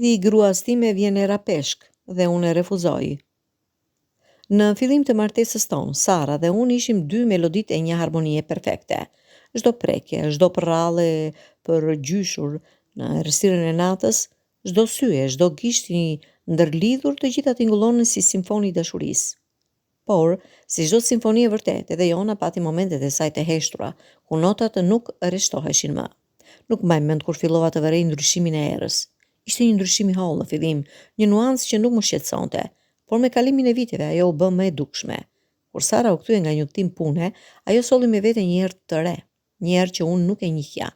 I gruas time vjen era peshk dhe unë e refuzoj. Në fillim të martesës tonë, Sara dhe unë ishim dy melodit e një harmonie perfekte. Çdo prekje, çdo përrallë për gjyshur në errësirën e natës, çdo syje, çdo gisht i ndërlidhur, të gjitha tingullonin si simfoni dashurisë. Por, si çdo simfoni e vërtet, edhe jona pati momentet e saj të heshtura, ku notat nuk rreshtoheshin më. Nuk mbaj mend kur fillova të vërej ndryshimin e erës. Ishte një ndryshim i hollë në fillim, një nuancë që nuk më shqetësonte, por me kalimin e viteve ajo u bë më e dukshme. Kur Sara u kthye nga një udhtim pune, ajo solli me vete një erë të re, një erë që unë nuk e njihja,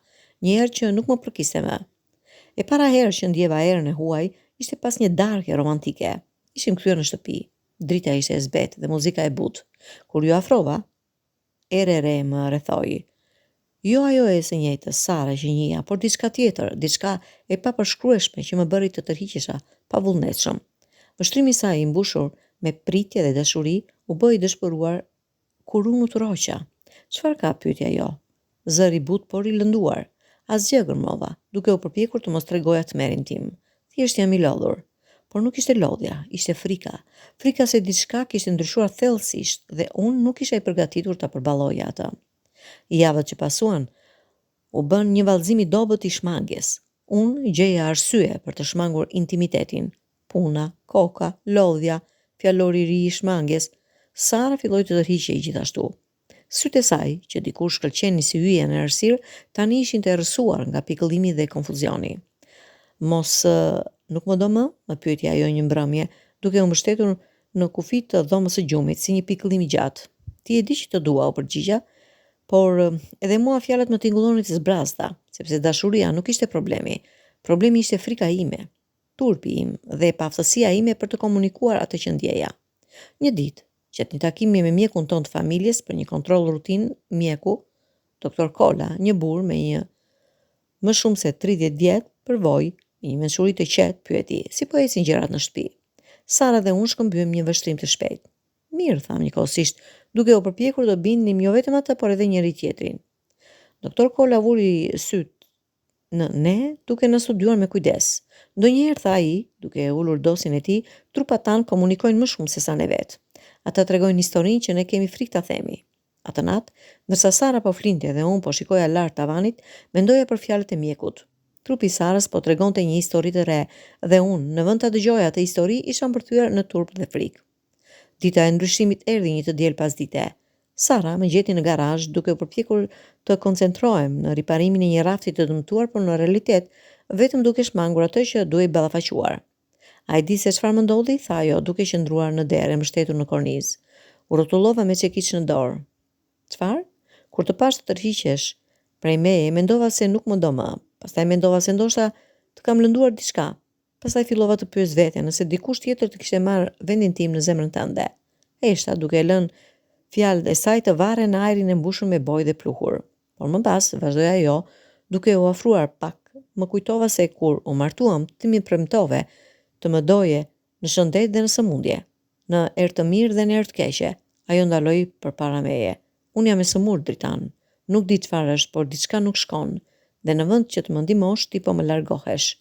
një erë që nuk më përkiste më. E para herë që ndjeva erën e huaj, ishte pas një darke romantike. Ishim kthyer në shtëpi. Drita ishte e zbetë dhe muzika e butë. Kur ju afrova, erë e re më rrethoi. Jo ajo e së njëjtës Sara që njihja, por diçka tjetër, diçka e papërshkrueshme që më bëri të tërhiqesha pa vullnetshëm. Vështrimi i saj i mbushur me pritje dhe dashuri u bë i dëshpëruar kur unë u tërhoqa. Çfarë ka, pyeti ajo? Zëri but por i lënduar. Asgjë, gërmova, duke u përpjekur të mos tregoja tmerrin tim. Thjesht jam i lodhur. Por nuk ishte lodhja, ishte frika. Frika se diçka kishte ndryshuar thellësisht dhe unë nuk isha i përgatitur ta përballoja atë. Javët që pasuan u bën një vallëzim i dobët i shmangjes. Unë gjeja arsye për të shmangur intimitetin. Puna, koka, lodhja, fjalori i ri i shmangjes. Sara filloi të tërhiqej gjithashtu. Sytë e saj, që dikur shkëlqenin si hyje në errësirë, tani ishin të errësuar nga pikëllimi dhe konfuzioni. Mos nuk më do më pyeti ajo një mbrëmje, duke u mbështetur në kufit të dhomës së gjumit si një pikëllim i gjatë. Ti e di që të dua, u përgjigja, por edhe mua fjalët më tingullonin të zbrazta, sepse dashuria nuk ishte problemi. Problemi ishte frika ime, turpi im dhe paaftësia ime për të komunikuar atë që ndjeja. Një ditë, gjatë një takimi me mjekun ton të familjes për një kontroll rutin, mjeku, doktor Kola, një burr me një më shumë se 30 vjet, përvoj, me një mençuri të qetë, pyeti, si po ecin gjërat në shtëpi. Sara dhe unë shkëmbyem një vështrim të shpejtë. Mirë, tham njëkohësisht, duke u përpjekur të bindnim jo vetëm atë, por edhe njëri tjetrin. Doktor Kola vuri syt në ne, duke na studiuar me kujdes. Ndonjëherë, tha ai, duke ulur dosin e tij, trupat tanë komunikojnë më shumë se sa ne vetë. Ata tregojnë historinë që ne kemi frikë ta themi. Atë natë, ndërsa Sara po flinte dhe unë po shikoja lart tavanit, mendoja për fjalët e mjekut. Trupi i Sarës po tregonte një histori të re dhe unë, në vend ta dëgjoja atë histori, isha mbërthyer në turp dhe frikë. Dita e ndryshimit erdhi një të diel pas dite. Sara më gjeti në garazh duke u përpjekur të koncentrohem në riparimin e një rafti të dëmtuar, por në realitet vetëm duke shmangur atë që duhej ballafaquar. A e di se çfarë më ndodhi? Tha ajo, duke qëndruar në derë mbështetur në kornizë. U rrotullova me çekiç në dorë. Çfarë? Kur të pash të tërhiqesh prej meje, mendova se nuk më do më. Pastaj mendova se ndoshta të kam lënduar diçka. Pastaj fillova të pyes veten nëse dikush tjetër të kishte marrë vendin tim në zemrën tënde. Heshta duke lënë fjalët e saj të varren në ajrin e mbushur me bojë dhe pluhur. Por më pas, vazhdoi ajo, duke u afruar pak, më kujtova se kur u martuam, ti më premtove të më doje në shëndet dhe në sëmundje, në erë të mirë dhe në erë të keqe. Ajo ndaloi përpara meje. Unë jam e sëmurë, Dritan. Nuk di çfarë është, por diçka nuk shkon, dhe në vend që të më ndihmosh, ti po më largohesh.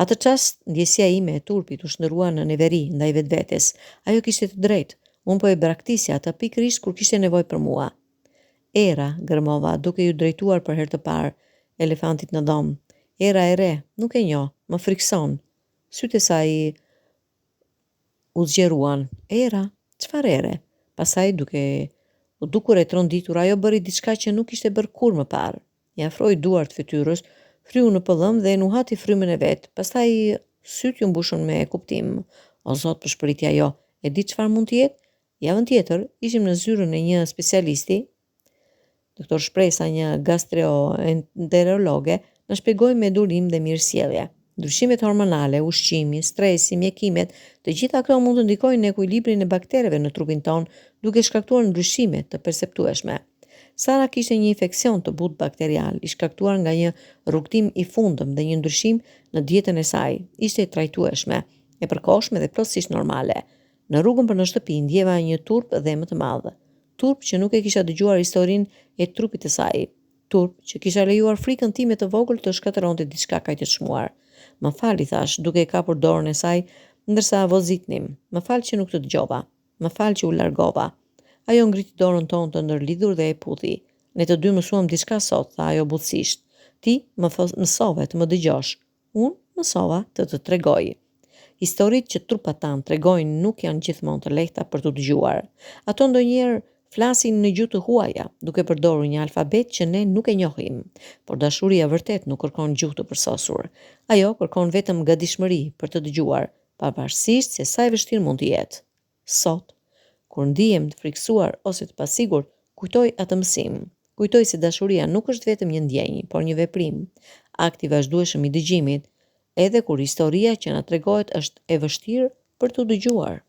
Atë çast, ndjesia ime e turpit u shndërrua në neveri ndaj vetvetes. Ajo kishte të drejtë. Unë po e braktisja atë pikërisht kur kishte nevojë për mua. Era, gërmova, duke ju drejtuar për herë të parë elefantit në dhomë. Era e re, nuk e njoh, më frikson. Sytë e saj u zgjeruan. Era, çfarë ere? Pastaj duke u dukur e tronditur, ajo bëri diçka që nuk ishte bërë kurrë më parë. I afroi duart fytyrës, fryu në pëllëm dhe nuhati frymën e vet. Pastaj syt ju mbushën me kuptim. O Zot, përshpëriti ajo. E di çfarë mund të jetë? Javën tjetër ishim në zyrën e një specialisti, doktor Shpresa, një gastroenterologe, na shpjegoi me durim dhe mirësjellje. Ndryshimet hormonale, ushqimi, stresi, mjekimet, të gjitha këto mund të ndikojnë në ekuilibrin e baktereve në trupin ton, duke shkaktuar ndryshime të perceptueshme. Sara kishte një infeksion të butë bakterial, i shkaktuar nga një rrugtim i fundëm dhe një ndryshim në dietën e saj. Ishte e trajtueshme, e përkohshme dhe plotësisht normale. Në rrugën për në shtëpi ndjeva një turp dhe më të madh. Turp që nuk e kisha dëgjuar historinë e trupit të saj. Turp që kisha lejuar frikën time të vogël të shkatëronte diçka kaq të çmuar. Më fal, I thash, duke I kapur dorën e saj, ndërsa vozitnim. Më fal që nuk të dëgjova. Më fal që u largova. Ajo ngriti dorën tonë të ndërlidhur dhe e puthi. Ne të dy mësuam diçka sot, tha ajo butësisht. Ti mësove të më dëgjosh. Unë mësova të të tregoj. Historitë që trupat tanë tregojnë nuk janë gjithmonë të lehta për të dëgjuar. Ato ndonjëherë flasin në gjuhë të huaja, duke përdorur një alfabet që ne nuk e njohim. Por dashuria vërtet nuk kërkon gjuhë të përsosur. Ajo kërkon vetëm gatishmëri për të dëgjuar, pavarësisht se sa e vështirë mund të jetë. Sot, kur ndihem të frikësuar ose të pasigurt, kujtoj atë mësim. Kujtoj se dashuria nuk është vetëm një ndjenjë, por një veprim, akt I vazhdueshëm I dëgjimit, edhe kur historia që na tregohet është e vështirë për të dëgjuar.